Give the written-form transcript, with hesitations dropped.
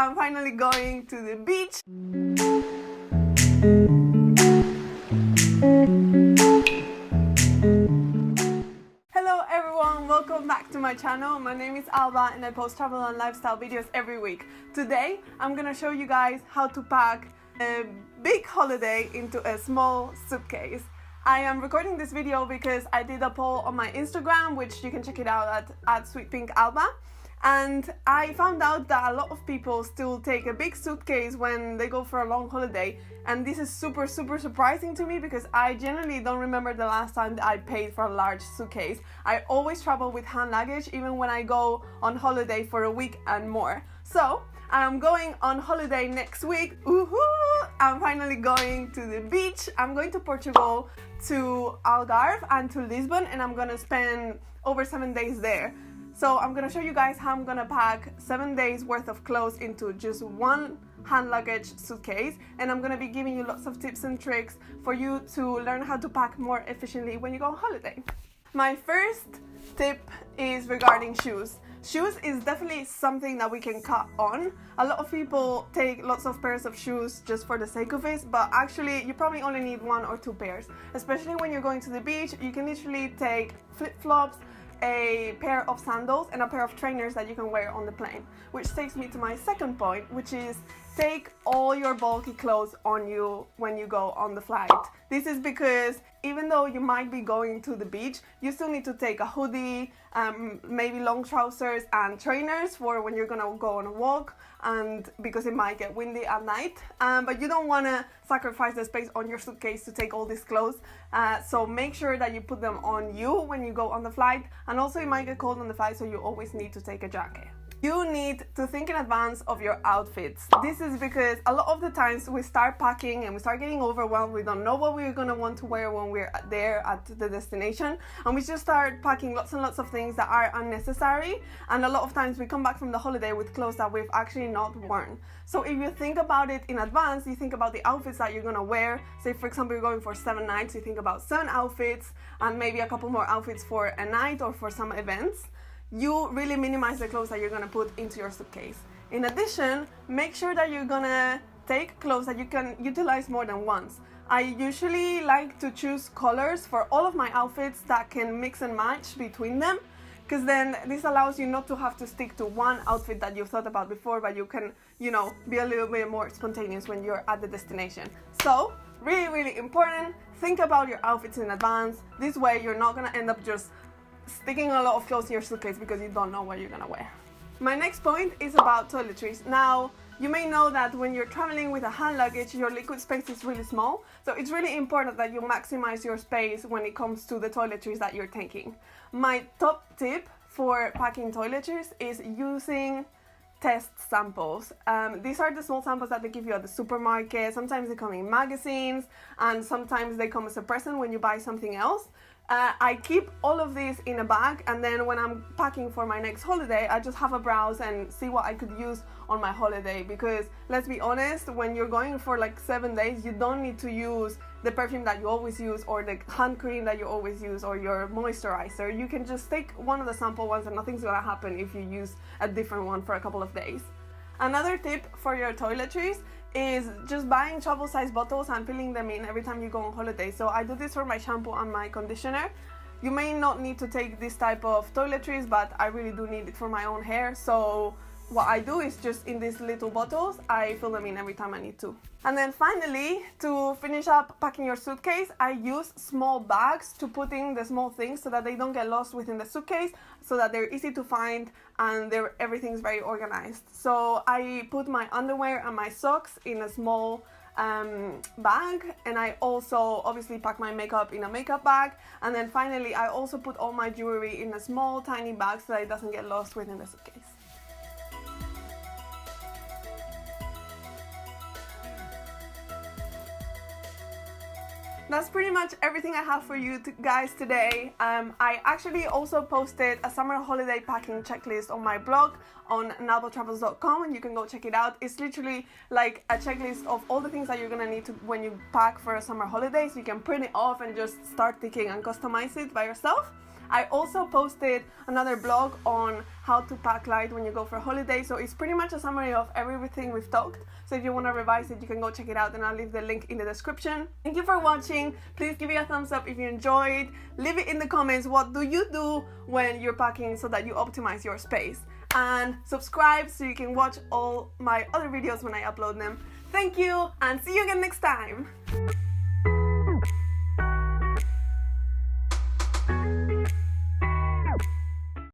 I'm finally going to the beach. Hello everyone, welcome back to my channel. My name is Alba and I post travel and lifestyle videos every week. Today I'm gonna show you guys how to pack a big holiday into a small suitcase. I am recording this video because I did a poll on my Instagram, which you can check it out at sweetpinkalba. And I found out that a lot of people still take a big suitcase when they go for a long holiday. And this is super surprising to me because I generally don't remember the last time that I paid for a large suitcase. I always travel with hand luggage, even when I go on holiday for a week and more. So I'm going on holiday next week. Woohoo! I'm finally going to the beach. I'm going to Portugal, to Algarve and to Lisbon, and I'm gonna spend over 7 days there. So I'm gonna show you guys how I'm gonna pack 7 days worth of clothes into just one hand luggage suitcase, and I'm gonna be giving you lots of tips and tricks for you to learn how to pack more efficiently when you go on holiday. My first tip is regarding shoes. Shoes is definitely something that we can cut on. A lot of people take lots of pairs of shoes just for the sake of it, but actually you probably only need 1 or 2 pairs. Especially when you're going to the beach, you can literally take flip-flops, a pair of sandals and a pair of trainers that you can wear on the plane. Which takes me to my second point, which is take all your bulky clothes on you when you go on the flight. This is because even though you might be going to the beach, you still need to take a hoodie, maybe long trousers and trainers for when you're gonna go on a walk, and because it might get windy at night. But you don't want to sacrifice the space on your suitcase to take all these clothes. So make sure that you put them on you when you go on the flight, and also it might get cold on the flight, so you always need to take a jacket. You need to think in advance of your outfits. This is because a lot of the times we start packing and we start getting overwhelmed. We don't know what we're gonna want to wear when we're there at the destination, and we just start packing lots and lots of things that are unnecessary, and a lot of times we come back from the holiday with clothes that we've actually not worn. So if you think about it in advance, you think about the outfits that you're gonna wear. Say for example you're going for 7 nights, you think about 7 outfits and maybe a couple more outfits for a night or for some events. You really minimize the clothes that you're gonna put into your suitcase. In addition, make sure that you're gonna take clothes that you can utilize more than once. I usually like to choose colors for all of my outfits that can mix and match between them, because then this allows you not to have to stick to one outfit that you've thought about before, but you can, be a little bit more spontaneous when you're at the destination. So, really important, think about your outfits in advance. This way you're not gonna end up just sticking a lot of clothes in your suitcase because you don't know what you're gonna wear. My next point is about toiletries. Now, you may know that when you're traveling with a hand luggage, your liquid space is really small, so it's really important that you maximize your space when it comes to the toiletries that you're taking. My top tip for packing toiletries is using test samples. These are the small samples that they give you at the supermarket. Sometimes they come in magazines, and sometimes they come as a present when you buy something else. I keep all of these in a bag, and then when I'm packing for my next holiday, I just have a browse and see what I could use on my holiday, because let's be honest, when you're going for like 7 days, you don't need to use the perfume that you always use or the hand cream that you always use or your moisturizer. You can just take one of the sample ones and nothing's gonna happen if you use a different one for a couple of days. Another tip for your toiletries is just buying travel size bottles and filling them in every time you go on holiday. So I do this for my shampoo and my conditioner. You may not need to take this type of toiletries, but I really do need it for my own hair. So what I do is just in these little bottles, I fill them in every time I need to. And then finally, to finish up packing your suitcase, I use small bags to put in the small things so that they don't get lost within the suitcase, so that they're easy to find and everything's very organized. So I put my underwear and my socks in a small bag, and I also obviously pack my makeup in a makeup bag, and then finally I also put all my jewelry in a small tiny bag so that it doesn't get lost within the suitcase. That's pretty much everything I have for you guys today. I actually also posted a summer holiday packing checklist on my blog on nabaltravels.com, and you can go check it out. It's literally like a checklist of all the things that you're gonna need to when you pack for a summer holiday, so you can print it off and just start ticking and customize it by yourself. I also posted another blog on how to pack light when you go for holiday, so it's pretty much a summary of everything we've talked. So if you want to revise it, you can go check it out, and I'll leave the link in the description. Thank you for watching. Please give it a thumbs up if you enjoyed. Leave it in the comments, what do you do when you're packing so that you optimize your space, and subscribe so you can watch all my other videos when I upload them. Thank you, and see you again next time.